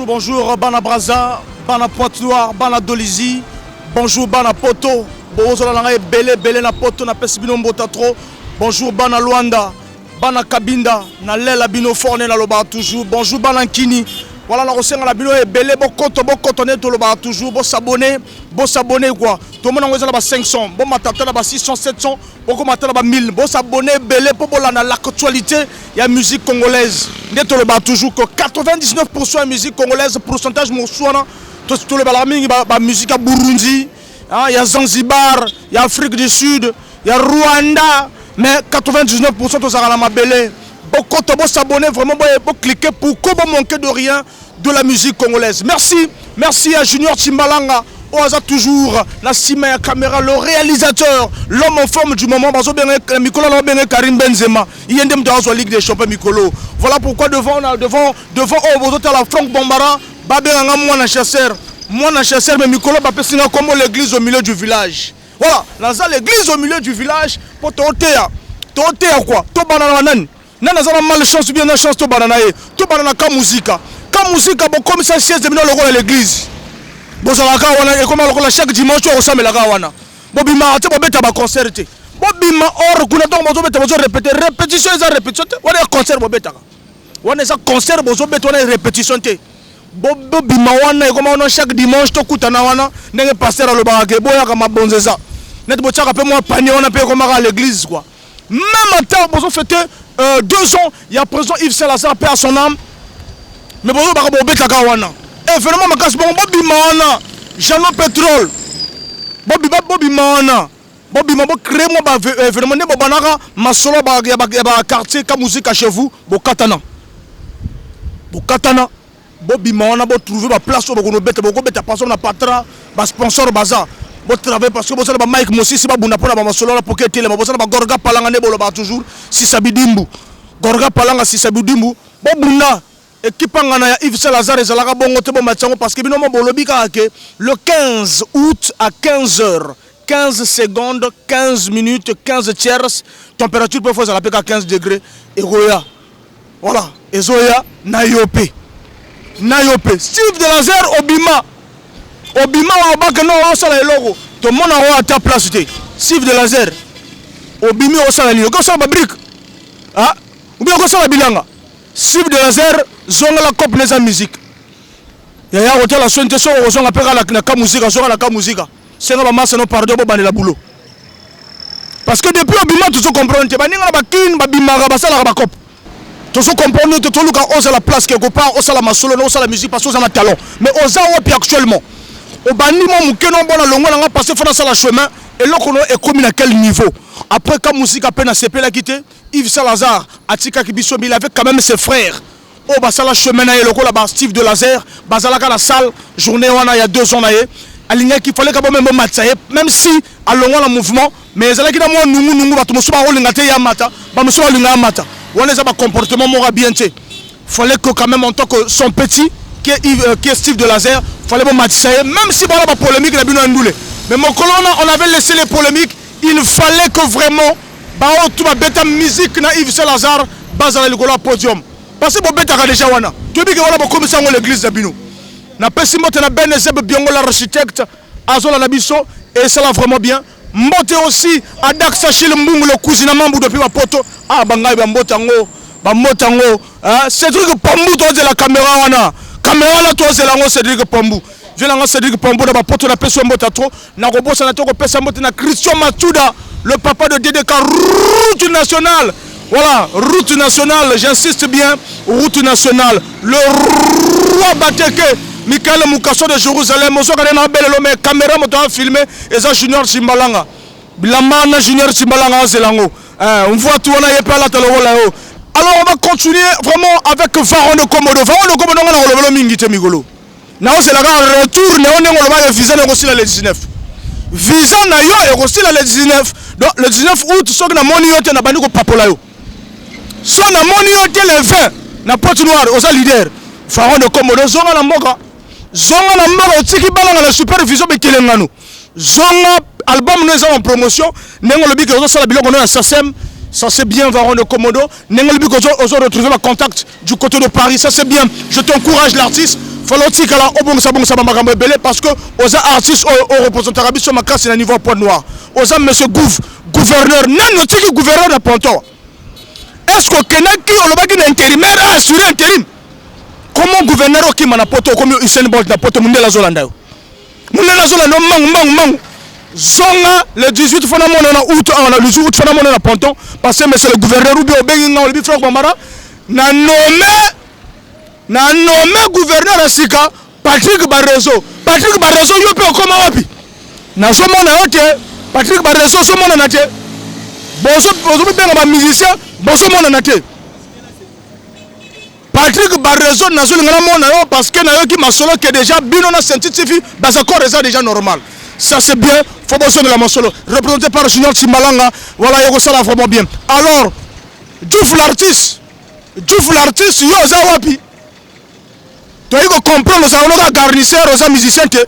bonjour, Bana Braza, Bana Pointe-Noire, Bana Dolizy, bonjour, Bana Poto, Belé na Poto, na Pesibino Mbotatro, bonjour, Bana Luanda, Bana Kabinda, na Lela Bino Forne, na Loba toujours, bonjour, Bana Kini, voilà, la recette à la Bino et Belé, bon cotonné, to Loba toujours, bon s'abonner quoi, tout le monde a 500, bon matata là 600, 700, bon matata là 1000, bon s'abonner, Belé, pour l'actualité, il y a musique congolaise. Toujours que 99% de musique congolaise, pourcentage moussouana, tout le balaming, la musique à Burundi, il y a Zanzibar, il y a Afrique du Sud, il y a Rwanda, mais 99% de ça ma belé. Beaucoup de s'abonner vraiment, pour cliquer pour ne manquer de rien de la musique congolaise. Merci à Junior Timbalanga. Oaza toujours la cime à caméra, le réalisateur, l'homme en forme du moment. Mikolo Karim Benzema. Il y a une Ligue des Champions Mikolo. Voilà pourquoi devant la Franck Bambara, moi na chasseur, mais Mikolo Bapesina comme l'église au milieu du village. Voilà, dans l'église au milieu du village, pour t'ôter quoi? To banana nan. Nan azana malchance ou bien na chance to banana e. To banana ka musique. Ka musique bon comme ça 16 de millions à l'église. Bozalaka wana et comme chaque dimanche on samelaka wana. Bobima te bobeta ba concert te. Bobima or kuna donc bozobeta bozo répéter répétition et répétition te. Wana concert bobeta. Wana ça concert bozobeta wana répétition te. Bobima wana et comme on chaque dimanche to kutana wana ndenge pasteur alobaka ke boya ka mabonzeza. Net bochaka pe moi panier on a pe comme à l'église quoi. Même en temps bozo fêter 2 ans, il y a présent Yves Salazar paix à son âme. Mais bozo baka bobeta ka wana. Et vraiment ma casse bon Bobby Mana Jeannot Pétrole Bobby Mana Bobby Mana créer moi vraiment ne bobanaka masolo ba quartier ka musique chez vous Bokatana Bobby Mana bo trouver ba place au bono beta personne na patra ba sponsor baza bo travailler parce que bo sala ba Mike Mosi si ba bunda pona ba masolo la pocket tele bo sala ba Gorga Palanga ne bolo ba toujours si sabidimbu Gorga Palanga si sabidimbu bo bunda équipe ngana Yves Salazar et Zalaka bongo te bon parce que binomo bolobi ka ke le 15 août à 15h 15 secondes 15 minutes 15 tiers température peut faire à la 15 degrés et roya voilà et zoya nayope Steve de Lazer obima au bak non au sala logo to mona ro ta place te Steve de Lazer obimi au sala ni ko sala ba brique ah ou bien ko sala bilanga Steve de Lazer zonga la cop neza musique ya hotel la sonte so zonga peka la ka musique zonga la ka musique c'est nga massa no pardon bo banela boulot parce que depuis obima tout comprendre te baninga ba kin ba bimaka ba sala ba cop tout comprendre tout luka oza la place quelque part oza la masolo no oza la musique parce que oza na talent mais oza opi actuellement au bani mo mukeno bona longo nga passer fona sala chemin et lokono est comme à quel niveau après ka musique à peine à CP la quitter Yves Salazar atika kibiso il avait quand même ses frères au basala chemin na loko la ba Steve de Lazer bazalaka la salle journée wana il y a 2 ans na ye aligné qu'il fallait quand même matsaye même si à longo la mouvement mais zalaki na mo nungu batu mosuba rolinga te ya mata ba mosuba linga mata wana za ba comportement mora bien te fallait que quand même en tant que son petit qui est Steve de Lazer fallait bon matsaye même si voilà ba polémique la bino ndoulé mais mon colonne on avait laissé les polémiques il fallait que vraiment ba tout ba beta musique na Yves Salazar bazala le podium parce que bo beta ka déjà wana tu bi que voilà ba comme ça l'église de Bino na pesi mote na Benezeb Biongo l'architecte azola na biso et ça là vraiment bien mbote aussi adak Sachil Mbungu le cousin mambu depuis ba poto ah bangai ba motango hein Cédric Pambou to de la caméra là to zelango Cédric Pambou Viens Cédric Pambou na poto na peso mbota trop na kobosa na to ko pesa mbota na Christian Matuda le papa de DDK route nationale voilà route nationale j'insiste bien route nationale le roi Bateke Michael Mukaso de Jérusalem ozo kana na belle mais caméra moto a filmé et ça Junior Simbalanga Bilamana Junior Simbalanga zelango on voit tout on a pas la talo là haut alors on va continuer vraiment avec Varon de Komodo na le mingi te migolo na c'est la retour ne on ngolo visa ne aussi le 19 visa na yo et aussi le 19 donc le 19 août so na moni yote na bandi ko papola yo so na moni yote le 20 na Pointe Noire aux leader Varon de Komodo zonga na mboka otiki balanga la supervision bekelengano zonga album nous en promotion nengo lobi que ça la biloko na SACEM Ça c'est bien, Varon de Komodo. Nengelbi Kozo retrouver ma contact du côté de Paris. Ça c'est bien. Je t'encourage l'artiste. Faloti kala obong sa makambo belé parce que aux artistes au représentant sur ma classe à niveau point noir. Aux monsieur gouverneur nan notiki gouverneur na Ponto. Est-ce que Kenaki olobaki na intérimaire a assuré intérim? Comment gouverneur qui mana poto comme Usain Bolt na poto mundela Zolanda yo. Mundela Zolanda mang zonga le 18 fana mona na août le 18 fana mona na Ponton parce que monsieur le gouverneur Rubi obengi na olibi Franck Bambara na nommé gouverneur Asika Patrick Barrezo yo pe okoma wapi na zo mona yote Patrick Barrezo so mona na te bozo benga ba musicien bozo mona na te Patrick Barrezo na zo ngana mona yo parce que na yo ki masolo que déjà bino na scientifique bas accord est déjà normal. Ça c'est bien, faut bosser de la masolo représenté par Junior Timbalanga, voilà yoko ça vraiment bien. Alors Diouf l'artiste yo za wapi to yiko comprendre ça on a garnisseur aux musiciens te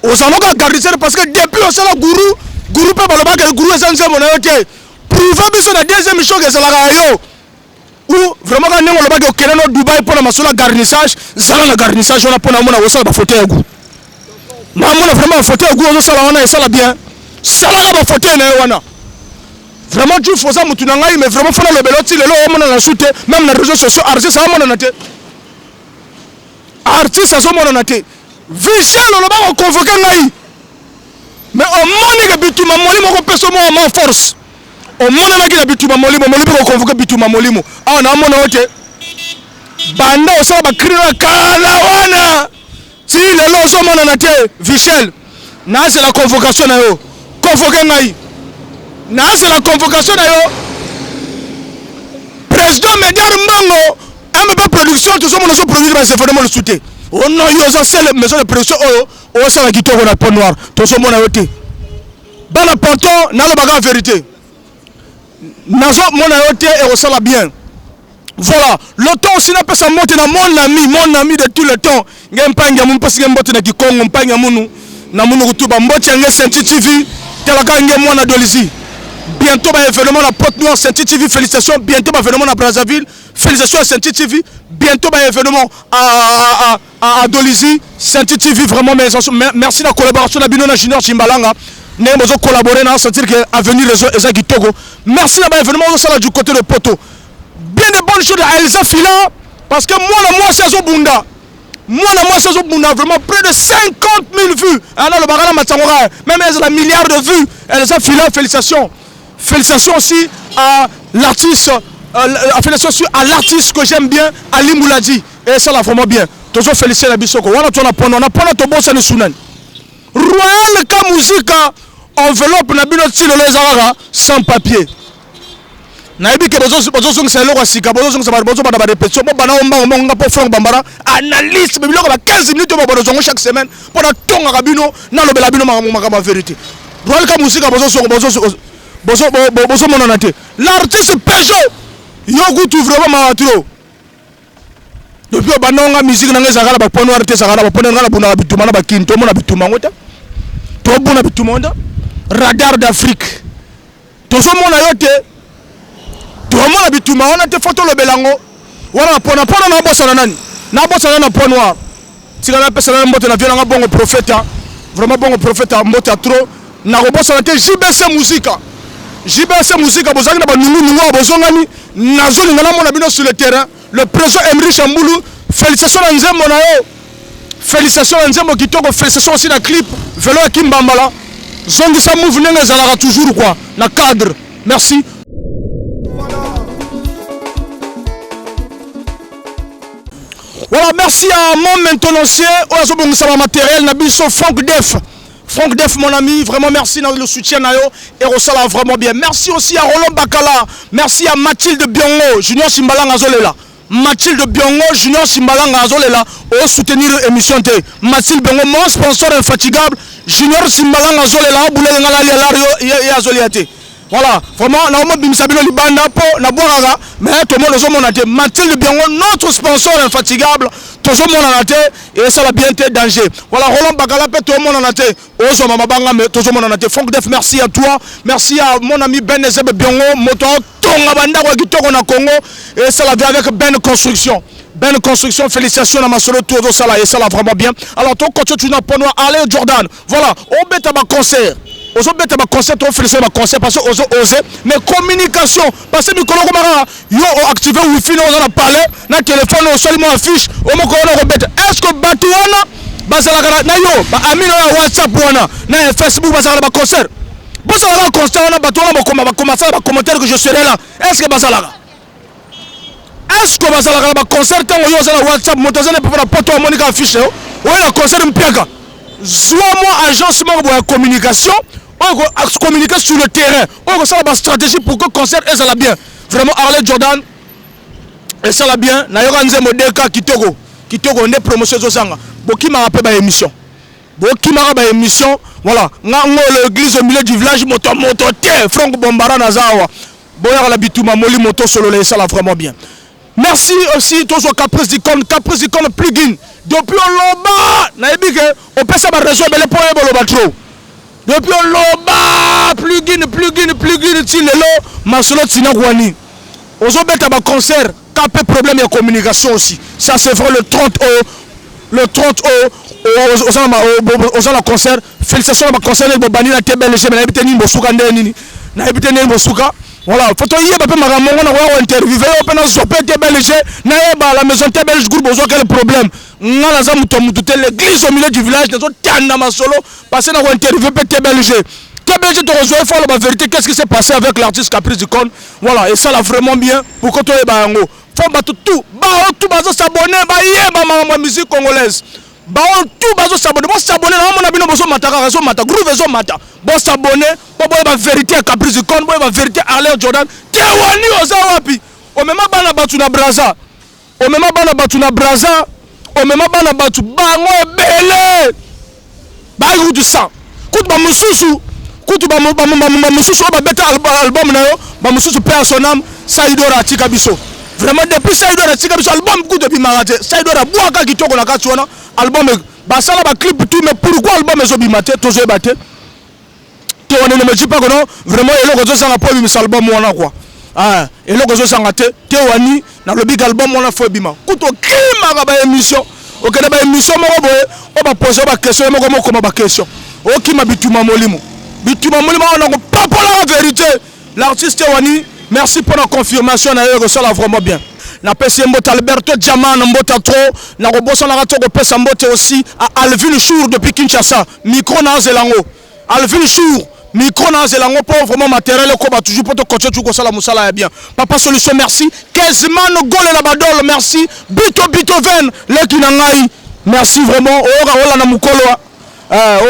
aux anoka garnisseur parce que depuis on sala guru pe baloba que guru esanze mona yote prouver biso na deuxième show que ça la yo ou vraiment quand on loba que keleno Dubaï pour la masolo garnissage ça la garnissage on a pour na mona osala ba fauteuil goût Mamona vraiment fauteuil goût on sala wana et ça la bien ça la ba fauteuil na wana vraiment tu faut ça mutu na ngai mais vraiment faut le beloti lelo on na shooter même na réseaux sociaux artiste ça mona na te artiste ça mona na te Vichel on va convoquer ngai mais on moni que bituma molimo ko peso mo en force on mona na ki bituma molimo ko convoquer bituma molimo ah na mona ote banda o ça ba krina kala wana si lelo so mona na te Vichel na c'est la convocation na yo convoquer ngai na c'est la convocation na yo président Médiar Mbango MB production tout ça mon so produire ba c'est vraiment le soutien on non yo ça c'est la maison de production o ça la kitoko na Pont Noir tout ça mon yote bana Ponton na le baga vérité na so mon yote et ça la bien voilà le temps aussi n'a pas ça monter na mon ami de tout le temps ngempanga mun parce ngembote na Kikongo mpanga munu na munu kutuba mboti ngé scientifique telaka ngé mwana Dolizi. Bientôt, il événement à Pont-Noir, Saint-TV, félicitations. Bientôt, événement à Brazzaville, félicitations à Saint-TV. Bientôt, événement à Dolizi, Saint-TV, vraiment, merci de la collaboration de Binona Junior Timbalanga. Nous avons collaboré, nous sentir que l'avenir est Togo. Merci de l'événement du côté de Poto. Bien de bonnes choses à Elsa Fila, parce que moi, c'est Zobunda. Vraiment près de 50 000 vues. Alors, le Barana Matangora, même elle a un milliard de vues. Elsa Fila, félicitations. Félicitations aussi à l'artiste, félicitations à l'artiste que j'aime bien, Ali Mouladi. Et ça l'a vraiment bien. Toujours féliciter la Bissoko. On a ton boss à Sunan. Royal ka musique, enveloppe na bino tilo les araga sans papier. Naibi ke bozo c'est le sika bozo ba répétition bo bana omba po Franck Bambara analyse mais biloko ba 15 minutes bo bozo chaque semaine pour na tonga kabino na lobela bino makama vérité. Royal ka musique bozo monanate l'artiste Peugeot yogu tu vraiment matro depuis banonga musique nanga zakala ba pono arte zakala ba pono ngala buna bituma na bakinto mona bituma ngota to buna bituma onda radar d'Afrique to so mona yote to mona bituma ona te photo le belango wana pona na bossa nani na bossa na pono noir tika na pesa na mbote na violanga bongo prophète vraiment bongo prophète mbote trop na bossa na te JBC musique a besoin de bazongani nazolinga na mona bino sur le terrain le président Emery Chamboulou félicitations à Nzembo na yo félicitations à Nzembo kitoko félicitations aussi na clip Velo Kimbambala zongi sa move nenga zalaka toujours quoi na cadre merci voilà merci à mon maintenancier au azobongisa ba matériel na biso Franck Def, mon ami, vraiment merci dans le soutien et Rosala vraiment bien. Merci aussi à Roland Bakala, merci à Mathilde Biongo, Junior Simbalanga Azolela. Mathilde Biongo, Junior Simbalanga Azolela, au soutenir l'émission T. Mathilde Biongo, mon sponsor infatigable, Junior Simbalanga Azolela, Boulé Ngalali Alario et Azoliate. Voilà, vraiment, on a mis Sabino Libanda pour la Boraga, mais tout le monde a Mathilde Biongo, notre sponsor infatigable, toujours mon anaté et ça la bien danger. Voilà, Roland Bagala peut tout mon anaté. Ozo Mamabanga mais toujours mon anaté. Franck Def, merci à toi. Merci à mon ami Ben Ezebe Biongo, moto Tonga Banda wa Kitoko na Congo et ça la vie avec Ben Construction. Ben Construction, félicitations à ma solo tout ça là et ça là vraiment bien. Alors ton coach tu n'as pas noir Alain Jordan. Voilà, on bête à ma concert. Aux autres bêtes à ma concert, on fait ma concert parce que aux osé, mais communication, parce que Nicolas Romara, yo activé Wi-Fi, on a parlé, na téléphone, on seulement affiche, on m'a dit, est-ce que Batouana, Bazalagara, na yo, Amino WhatsApp, na Facebook, Bazalagara concert. Bazalagara concert, on a Batouana, va commencer à commenter que je serai là. Est-ce que Bazalagara? Est-ce que Bazalagara concert, quand on y a WhatsApp, Montazane peut pas porter un Monica affiche, ou la concert Mpiaga. Soit-moi agencement de communication, on va communiquer sur le terrain, on va faire une stratégie pour que le concert est bien. Vraiment, Arlette Jordan, et ça va bien. Naïra Nze Modeka Kitoko, on est promotion de Zanga. Boki m'a rappelé ma émission. Boki m'a rappelé ma émission. Voilà, l'église au milieu du village, moto, Franck Bombara Nazawa. Boyar la bitouma, Moli moto solo, et ça va vraiment bien. Merci aussi, tous aux Caprice d'Icône plugin. Depuis on on peut savoir résoudre les problèmes trop. Depuis on loba plugin tilelo masolo tinagwani. Aux autres à concert, capé problème de communication aussi. Ça c'est vrai le 30 aux la concert. Félicitations à ma concert de Bani la TBLG mais n'habite ni Bosuka ndeni. N'habite ni Bosuka. Voilà, faut que y ait pas ma maman on interviewer on peut zoper TBLG na la maison TBLG groupe besoin quel problème. Ngala mutu l'église au milieu du village des autres tanda masolo passer dans interview TBLG. TBLG te rejoint faut la vérité qu'est-ce qui s'est passé avec l'artiste Caprice d'Icône. Voilà, et ça là vraiment bien pour que toi et bango. Faut battre tout bazo s'abonner ma musique congolaise. Baon tout bazo s'abonner, bon s'abonner na mona bino boso mataka raison mata groupe raison mata. Bon s'abonner, bon la vérité Caprice d'Icône, bon la vérité Alain Jordan. Tewani ozawapi. O mema bana batu na braza. O mema bana batu na braza. O mema bana batu bango ebele. Ba yudu sa. Kutu ba mususu. Kutu ba mususu ba beta album na yo. Ba mususu père son âme Saïdora Tika biso. Vraiment depuis Saïdora Tika biso album kutu bi marate. Saïdora boaka kitoko na kati wana. Album ba sala ba clip tout mais pourquoi album ezo bi mate tozo ebate. Te wana ne me dis pas que non vraiment eloko zo sanga po bi album wana quoi. Ah, et là que sanga te wani na le big album wana fo bima. Kuto kima ba émission. OK na ba émission moko boye, on va poser ba question moko ba question. O kima bituma molimo. Bituma molimo on a pas pour la vérité. L'artiste Wani, merci pour la confirmation na yo ça la vraiment bien. Na pesi mbota Alberto Diamant mbota trop na robosa na rato ko pesa mbote aussi à Alvin Chour depuis Kinshasa. Micro na Zelango. Alvin Chour micro na Zelango pour vraiment matériel ko ba toujours pour te coacher tu ko sala musala ya bien. Papa solution merci. Kezman gole la badol merci. Beethoven le kinangai. Merci vraiment. Ola na mukolo.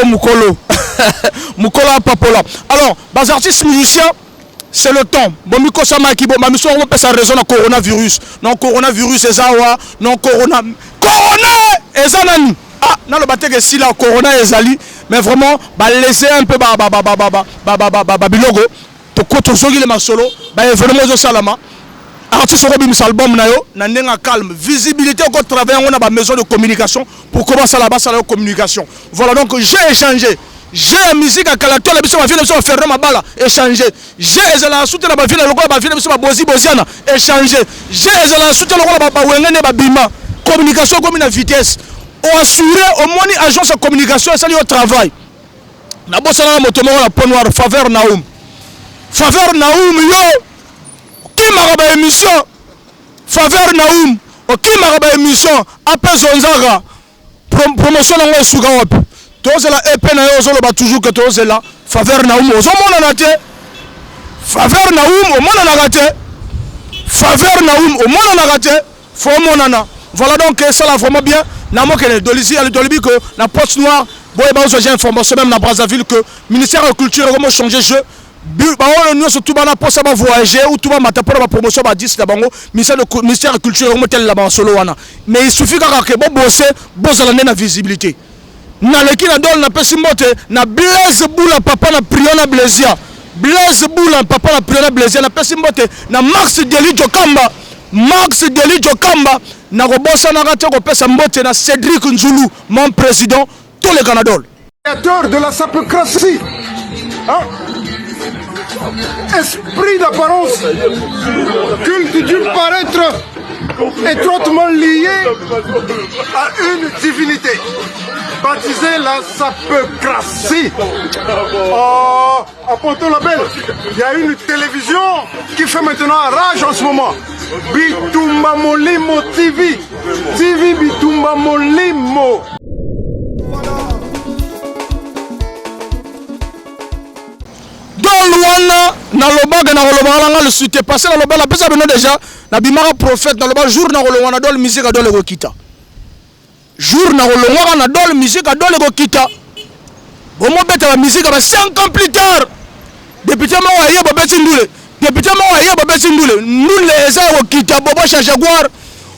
Mukolo. Mukolo papola. Alors, bas artistes musiciens c'est le temps. Bon, Miko Samaki, bon, ma mission, on peut sa raison à coronavirus. Non, coronavirus, et ça, non, corona. Corona, et ça, nani. Ah, non, le bâtiment est si là, corona, et zali. Mais vraiment, bah, laissez un peu, bilogo. To koto zogi le masolo, bah, événement de salama. Artiste Robi mis album na yo, na nenga calme. Visibilité, on travaille, on a ma maison de communication pour commencer là-bas, ça la communication. Voilà, donc j'ai échangé. J'ai la musique à Calato, la mission ma ville de faire ma balle, échanger. J'ai la soutien la ville, la ville de Bozi Boziana, échanger. J'ai la soutien la Wengene Bima, communication comme une vitesse. On assurer au moins agence de communication, ça au travail. La bosse à la moto, la peau noire, faveur Naoum. Faveur Naoum, yo, qui m'a rabais émission? Faveur Naoum, qui m'a rabais émission? Après Zonzaga, promotion en Sougaop. Tous la épée na yo ba toujours que tous là faveur Naoum ozo mona na te faveur Naoum o mona na te faveur Naoum o mona na te fo mona na voilà donc ça là vraiment bien na mo que dolisi ali dolibi que na poste noire boy ba ozo j'ai information même na Brazzaville que ministère de la culture comment changer jeu ba on nous surtout ba na poste ba voyager ou tout ba mata pour la promotion ba 10 la bango ministère de la culture comment tel la ba solo wana mais il suffit que bo bosser bozala na visibilité. Na leki na dol na pesi mbote na Blaise Boula papa na Priona Blaisia Blaise Boula papa na Priona Blaisia na pesi mbote na Max Deli Jokamba Max Deli Jokamba na kobosa na kate kopesa mbote na Cédric Nzulu, mon président, tous les Canadol. Créateur de la sapocratie, hein? Esprit d'apparence, culte du paraître, étroitement lié à une divinité, baptisée la sapocratie. À Ponto Label, il y a une télévision qui fait maintenant rage en ce moment. Bitumba Molimo TV. TV Bitumba Molimo. Dans Luana, na lobaga na lobanga le suite passé na lobala pesa beno déjà na bimara prophète na loba jour na lobanga dol musique a dol ko kita. Jour na lobanga na dol musique a dol ko kita. Bomo beta la musique ba 5 ans plus tard. Député ma wa yeba beti ndule. Député ma wa yeba beti ndule. Ndule eza ko kita bobo Jaguar.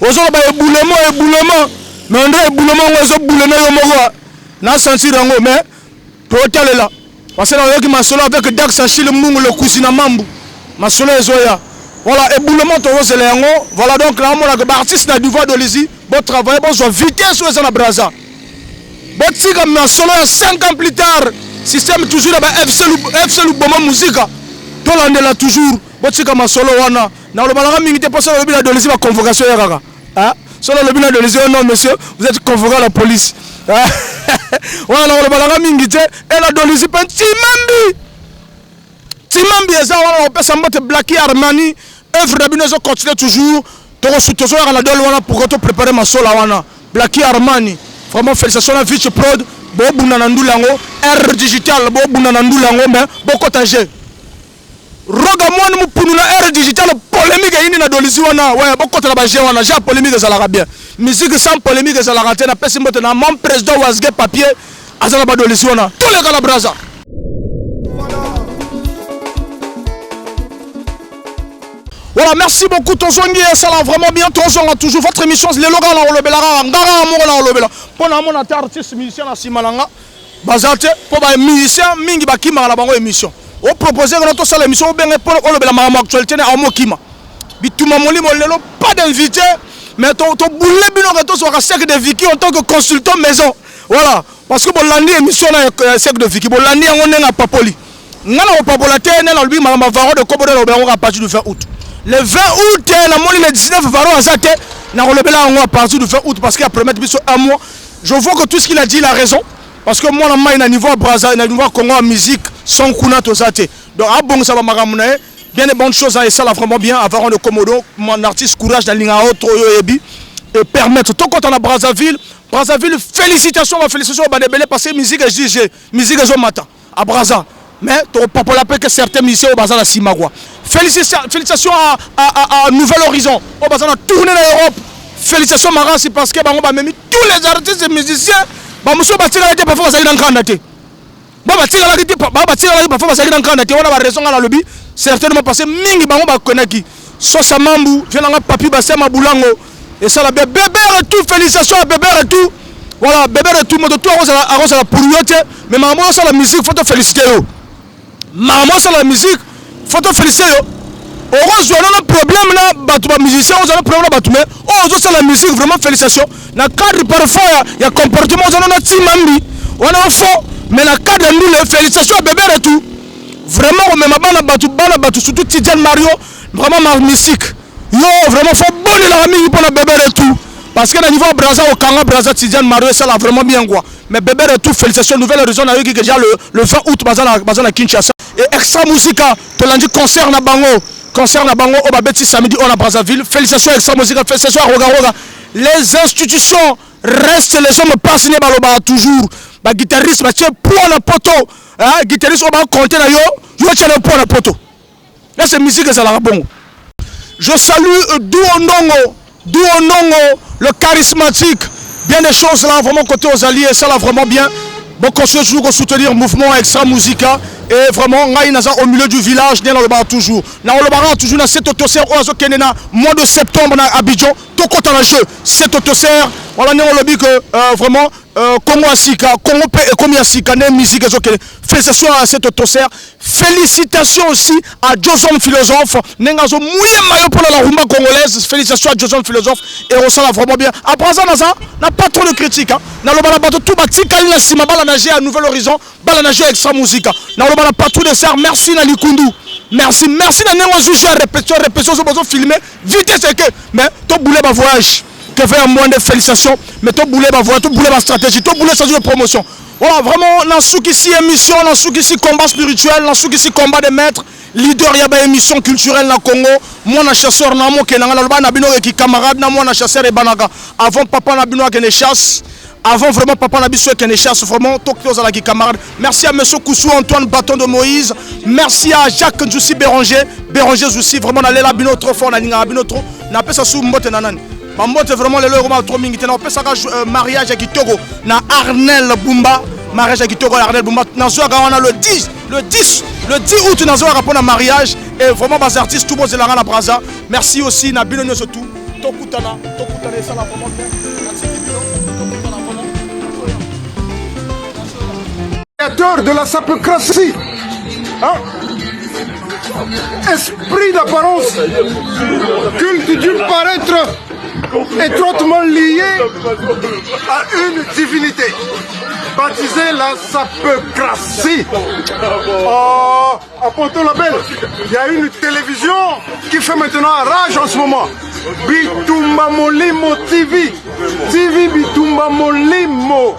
Ozo ba eboulement. Mais André eboulement ozo boulena yo moko. Na sentir ngo mais to talela. Parce que là, ma solo avec Dax Achille Mungu le cousin Mambu. Ma solo ezoya. Voilà, éboulement to rose lengo. Voilà donc là mon artiste na devoir de lisi. Bon travail, bon so vitesse sur na braza. Bon tika ma solo 5 ans plus tard. Système toujours ba FC Luboma musique. To landela toujours. Bon tika ma solo wana. Na le balanga mingi te parce que le bila de lisi ba convocation ya kaka. Hein? Solo le bila de lisi non monsieur, vous êtes convoqué à la police. Voilà le balanga mingite et la dolisi pen Timambi eza wana opesa mbote Blacky Armani œuvre na bino zo continuer toujours to soutenir la dol wana pour to préparer ma sola wana Blacky Armani vraiment félicitations à Vitch Prod bo buna na ndulango R digital bo buna na ndulango mais boko tanger roga mwana mupunu na R digital polémique ini na dolisi wana ouais boko tala ba wana ja polémique za la bien musique sans polémique za la raté na pesi mbote na mon président wasge papier azala ba dolisi wana tous les gars braza. Voilà, merci beaucoup Tozongi et ça va vraiment bien. Tozonga toujours votre émission les logos là le belara ngara mo là le bela. Pour na mon artiste musicien na simalanga bazate pour ba musicien mingi ba kima la bango émission. On proposer que notre salle émission bien pour le bela ma actualité na mo kima. Bituma molimo lelo pas d'invité mais ton boulé bino que to soit sec de Vicky en tant que consultant maison. Voilà, parce que bon lundi émission na sec de Vicky bon lundi on est na papoli. Ngana o papola te na lobi ma varo de kobo de lo à partir du 20 août. Le 20 août, le 19 varo azate, na relebela à partir du 20 août parce qu'il a promis un mois. Je vois que tout ce qu'il a dit, il a raison. Parce que moi, il y a un niveau à Brazza, il y a un niveau à Congo en musique, sans kuna tosate. Donc, à bon, ça va m'arramener. Bien des bonnes choses, et ça, là, vraiment bien. Avant de Komodo, mon artiste courage dans l'Inga Autre, et permettre. Tout quand on a Brazzaville, félicitations, félicitations, parce que musique est matin à Brazza. Mais tu n'as pas la paix que certains musiciens au bazar à Simagua. Félicitations à Nouvel Horizon. Au bazar à tourner en Europe. Félicitations Maran, c'est parce que même tous les artistes et musiciens, monsieur Batira était parfois dans le candidat. Batira était parfois dans le candidat. On a raison à la lobby. Certainement passé mingi bango ba konaki. Sosa Mambu, vient dans papi Bassé Maboulango. Et ça la bébé et tout. Félicitations à bébé et tout. Voilà, bébé et tout. Moi de tout arrose à la pourriette. Mais maman, ça la musique, faut te féliciter. Maman sur la musique, faut te féliciter. Heureusement, on a un problème là, les musiciens, on a un problème là, mais on a la musique, vraiment félicitations. Dans le cadre parfois, il y a comportement, on a un timambi, on a un faux, mais dans le cadre de nous, félicitations à bébé et tout. Vraiment, on met ma bana, surtout Tidiane Mario, vraiment ma musique. Yo, vraiment, faut bonner la famille pour la bébé et tout. Parce que le niveau Brazza, au Kanga, Brazza, Tidiane Mario, ça l'a vraiment bien quoi. Mais bébé et tout, félicitations, nouvelle horizon, qui est déjà le 20 août, Bazana Kinshasa. Et Extra Musica, tu l'as dit, concert na bango, au Babeti samedi, on a Brazzaville. Félicitations Extra Musica, félicitations à Roga. Les institutions restent, les hommes passent, toujours. Bah, guitariste, bah, tiens, pour la poteau. Guitariste, on va compter là, yo, tiens, le pour la poteau. Là, c'est musique, ça la bon. Je salue Douonongo, le charismatique. Bien des choses là, vraiment côté aux alliés, ça là vraiment bien. Bon, continuez toujours à soutenir le mouvement Extra Musica. Et vraiment, au milieu du village, dans le bar toujours. Dans le bar toujours, dans cet autosère, mois de septembre à Abidjan, tout compte en jeu. Cet autosère, voilà, on a dit que vraiment, Congo Asika, Congo P et comme Asika, musique, félicitations à cette autosère. Félicitations aussi à Joson Philosophe. Nengazo mouillé maillot pour la rumba congolaise. Félicitations à Joson Philosophe. Et on s'en vraiment bien. Après ça, n'a pas trop de critiques. N'a pas bateau tout bâti, Kalina Sima, Balanager à Nouvel Horizon, Balanager extra musique. N'a pas tout de ça. Merci Nalikundu. Merci, merci Nanengo Zouchi à répétition, sur besoin filmer. Vite, c'est que, mais, tout boulé ma voyage. Que fait un mois de félicitations, mais tout boulé ma voix, tout boulé ma stratégie, tout boulé sa de promotion. Voilà, vraiment, dans ce qui est émission, dans ce qui est combat spirituel, dans ce qui est combat des maîtres, leader, il y a une émission culturelle dans le Congo. Moi, je suis chasseur, je suis camarade, moi, je suis chasseur et banaga. Avant, papa, je suis chasse. Avant, vraiment, papa, je suis chasse. Vraiment, tout camarade. Merci à M. Koussou, Antoine Bâton de Moïse. Merci à Jacques Djoussi Béranger. Béranger Djoussi, vraiment, on a l'air trop fort, on a trop. On a ça sous Mbote Nanan. Mambote vraiment le loro trop mingi tena opesa ka mariage à Kitoko na Arnel Bumba mariage à Kitoko Arnel Bumba na zo ka wana le 10 août na zo ka pona mariage et vraiment bas artistes tout bon c'est la na Braza. Merci aussi na bino surtout tokutana ça la vraiment merci Créateur de la sapocratie, hein? Esprit d'apparence, culte du paraître, étroitement lié à une divinité, baptisée la sapocratie. À Ponto Label, il y a une télévision qui fait maintenant rage en ce moment. Bitumba Molimo TV, TV Bitumba Molimo.